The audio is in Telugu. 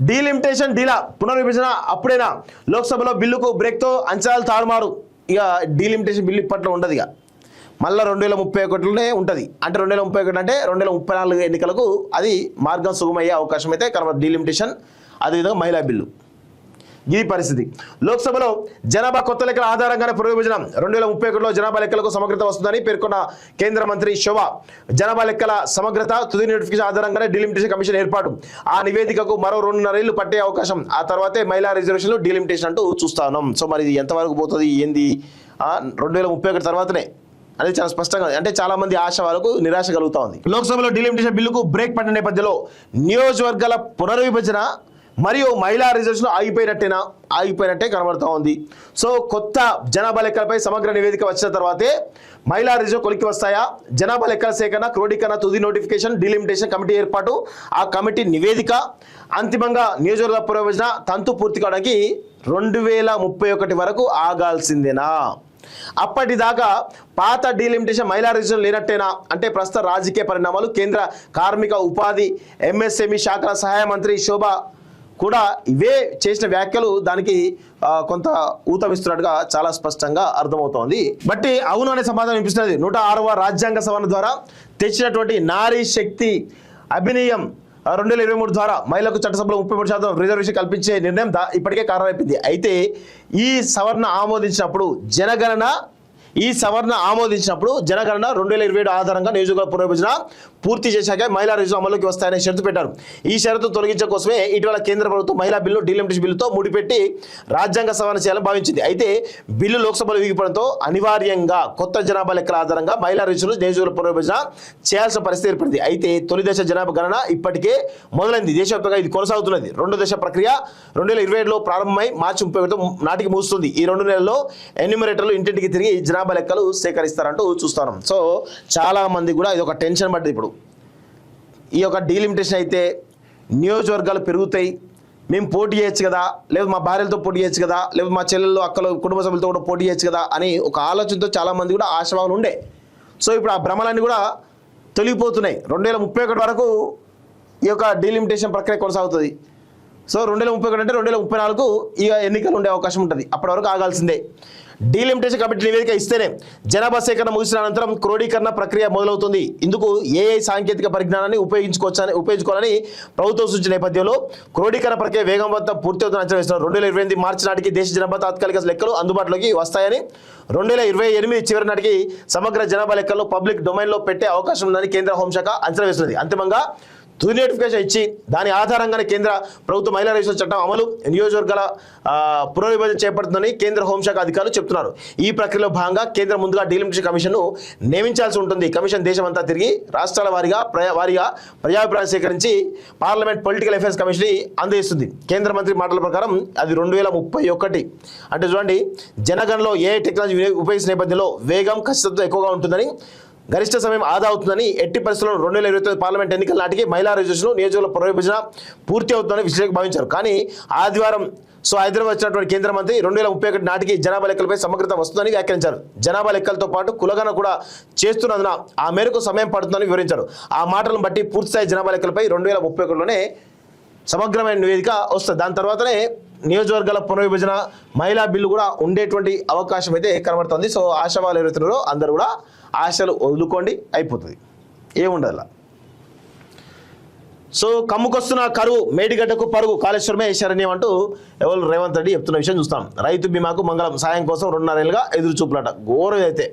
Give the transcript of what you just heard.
డీలిమిటేషన్ డీలా పునర్విభజన అప్పుడైనా లోక్సభలో బిల్లుకు బ్రేక్తో అంచనాలు తారుమారు. ఇక డీలిమిటేషన్ బిల్లు ఇప్పట్లో ఉండదు. ఇక మళ్ళీ 2031లోనే ఉంటుంది. అంటే 2031 అంటే 2034 ఎన్నికలకు అది మార్గం సుగమయ్యే అవకాశం అయితే కనబడుతుంది. డీలిమిటేషన్ అదేవిధంగా మహిళా బిల్లు ఈ పరిస్థితి. లోక్సభలో జనాభా కొత్త లెక్కల ఆధారంగానే పునర్విభజన 2031లో జనాభా లెక్కలకు సమగ్రత వస్తుందని పేర్కొన్న కేంద్ర మంత్రి శోభా. జనాభా లెక్కల సమగ్రత తుది నోటిఫికేషన్ ఆధారంగానే డీలిమిటేషన్ కమిషన్ ఏర్పాటు. ఆ నివేదికకు మరో 2.5 ఏళ్లు పట్టే అవకాశం. ఆ తర్వాతే మహిళా రిజర్వేషన్లు డీలిమిటేషన్ అంటూ చూస్తా ఉన్నాం. సో మరి ఇది ఎంతవరకు పోతుంది ఏంది 2031 తర్వాతనే అనేది చాలా స్పష్టంగా, అంటే చాలా మంది ఆశ వాళ్ళకు నిరాశ కలుగుతా ఉంది. లోక్సభలో డీలిమిటేషన్ బిల్లుకు బ్రేక్ పడిన నేపథ్యంలో నియోజకవర్గాల పునర్విభజన మరియు మహిళా రిజర్వేషన్ ఆగిపోయినట్టే కనబడుతూ ఉంది. సో కొత్త జనాభా లెక్కలపై సమగ్ర నివేదిక వచ్చిన తర్వాతే మహిళా రిజర్వ్ కొలిక్కి వస్తాయా, జనాభా లెక్కల సేకరణ, క్రోడీకరణ, తుది నోటిఫికేషన్, డీలిమిటేషన్ కమిటీ ఏర్పాటు, ఆ కమిటీ నివేదిక, అంతిమంగా నియోజకవర్గ పునర్విభజన తంతు పూర్తి కావడానికి 2031 వరకు ఆగాల్సిందేనా? అప్పటిదాకా పాత డీలిమిటేషన్ మహిళా రిజర్వేషన్ లేనట్టేనా? అంటే ప్రస్తుత రాజకీయ పరిణామాలు, కేంద్ర కార్మిక ఉపాధి ఎంఎస్ఎంఈ శాఖల సహాయ మంత్రి శోభా కూడా ఇవే చేసిన వ్యాఖ్యలు దానికి కొంత ఊతమిస్తున్నట్టుగా చాలా స్పష్టంగా అర్థమవుతోంది. బట్టి అవును అనే సమాధానం వినిపిస్తున్నది. 106వ రాజ్యాంగ సవరణ ద్వారా తెచ్చినటువంటి నారీ శక్తి అభినయం 2023 ద్వారా మహిళలకు చట్టసభలో 33% రిజర్వేషన్ కల్పించే నిర్ణయం ఇప్పటికే ఖరారైపోయింది. అయితే ఈ సవరణ ఆమోదించినప్పుడు జనగణన 2027 ఆధారంగా నియోజకవర్గ పునర్విభజన పూర్తి చేశాక మహిళా రిజర్వ్ అమలుకి వస్తాయనే షరతు పెట్టారు. ఈ షరతు తొలగించే కోసమే ఇటీవల కేంద్ర ప్రభుత్వం మహిళా బిల్లు డీలిమిటేషన్ బిల్లుతో ముడిపెట్టి రాజ్యాంగ సవరణ చేయాలని భావించింది. అయితే బిల్లు లోక్సభలో వీగిపోవడంతో అనివార్యంగా కొత్త జనాభా లెక్కల ఆధారంగా మహిళా రిజర్వ్ నియోజకవర్గ పునర్విభజన చేయాల్సిన పరిస్థితి ఏర్పడింది. అయితే తొలి దశ జనాభా గణన ఇప్పటికే మొదలైంది. దేశవ్యాప్తంగా ఇది కొనసాగుతున్నది. రెండో దశ ప్రక్రియ 2027లో ప్రారంభమై మార్చి 31 నాటికి ముగుస్తుంది. ఈ 2 నెలల్లో ఎన్యూమరేటర్లు ఇంటింటికి తిరిగి జనాభా లెక్కలు సేకరిస్తారంటూ చూస్తున్నాం. సో చాలా మంది కూడా ఇది ఒక టెన్షన్ పడ్డది. ఇప్పుడు ఈ యొక్క డీలిమిటేషన్ అయితే నియోజకవర్గాలు పెరుగుతాయి, మేము పోటీ చేయొచ్చు కదా, లేదా మా భార్యలతో పోటీ చేయొచ్చు కదా, లేదా మా చెల్లెళ్ళు అక్కలు కుటుంబ సభ్యులతో కూడా పోటీ చేయొచ్చు కదా అని ఒక ఆలోచనతో చాలామంది కూడా ఆశావాహులు ఉండే. సో ఇప్పుడు ఆ భ్రమలన్నీ కూడా తొలగిపోతున్నాయి. 2031 వరకు ఈ యొక్క డీలిమిటేషన్ ప్రక్రియ కొనసాగుతుంది. సో 2031 అంటే 2034 ఇక ఎన్నికలు ఉండే అవకాశం ఉంటుంది. అప్పటి వరకు ఆగాల్సిందే. డీలిమిటేషన్ కమిటీ నివేదిక ఇస్తేనే జనాభా సేకరణ ముగిసిన అనంతరం క్రోడీకరణ ప్రక్రియ మొదలవుతుంది. ఇందుకు ఏఐ సాంకేతిక పరిజ్ఞానాన్ని ఉపయోగించుకోవాలని ప్రభుత్వం సూచించిన నేపథ్యంలో క్రోడీకరణ ప్రక్రియ వేగవంతం పూర్తి అవుతుందని అంచనా వేస్తున్నారు. 2028 మార్చి నాటికి దేశ జనాభా తాత్కాలిక లెక్కలు అందుబాటులోకి వస్తాయని, 2028 చివరి నాటికి సమగ్ర జనాభా లెక్కల్లో పబ్లిక్ డొమైన్లో పెట్టే అవకాశం ఉందని కేంద్ర హోంశాఖ అంచనా వేస్తున్నది. అంతిమంగా తుది నోటిఫికేషన్ ఇచ్చి దాని ఆధారంగానే కేంద్ర ప్రభుత్వ మహిళా రిజర్వేషన్ చట్టం అమలు, నియోజకవర్గాల పునర్విభజన చేపడుతుందని కేంద్ర హోంశాఖ అధికారులు చెప్తున్నారు. ఈ ప్రక్రియలో భాగంగా కేంద్రం ముందుగా డీలిమిటేషన్ కమిషన్ను నియమించాల్సి ఉంటుంది. కమిషన్ దేశమంతా తిరిగి రాష్ట్రాల వారీగా ప్రజాభిప్రాయం సేకరించి పార్లమెంట్ పొలిటికల్ అఫైర్స్ కమిషన్ అందజేస్తుంది. కేంద్ర మంత్రి మాటల ప్రకారం అది 2031. అంటే చూడండి, జనగణనలో ఏ టెక్నాలజీ ఉపయోగించిన నేపథ్యంలో వేగం, ఖచ్చితత్వం ఎక్కువగా ఉంటుందని, గరిష్ట సమయం ఆదా అవుతుందని, ఎట్టి పరిస్థితుల్లో 2029 పార్లమెంట్ ఎన్నికల నాటికి మహిళా రిజర్వేషన్ నియోజకవర్గ పునర్విభజన పూర్తి అవుతుందని విశ్లేషకులు భావించారు. కానీ ఆదివారం హైదరాబాద్ వచ్చినటువంటి కేంద్ర మంత్రి 2031 నాటికి జనాభా లెక్కలపై సమగ్రత వస్తుందని వ్యాఖ్యానించారు. జనాభా లెక్కలతో పాటు కులగణన కూడా చేస్తున్నందున ఆ మేరకు సమయం పడుతుందని వివరించారు. ఆ మాటలను బట్టి పూర్తిస్థాయి జనాభా లెక్కలపై 2031లోనే సమగ్రమైన నివేదిక వస్తుంది. దాని తర్వాతనే నియోజకవర్గాల పునర్విభజన, మహిళా బిల్లు కూడా ఉండేటువంటి అవకాశం అయితే కనబడుతుంది. సో ఆశావాళ్ళు ఎవరైతున్నారో అందరూ కూడా ఆశలు వదులుకోండి, అయిపోతుంది, ఏముండదు. సో కమ్ముకొస్తున్న కరువు, మేడిగడ్డకు పరుగు, కాళేశ్వరమే శరణ్యం అంటూ ఎవరు రేవంత్ రెడ్డి చెప్తున్న విషయం చూస్తాం. రైతు బీమాకు మంగళం, సాయం కోసం 2.5 ఏళ్ళుగా ఎదురు చూపులాట. ఘోరం అయితే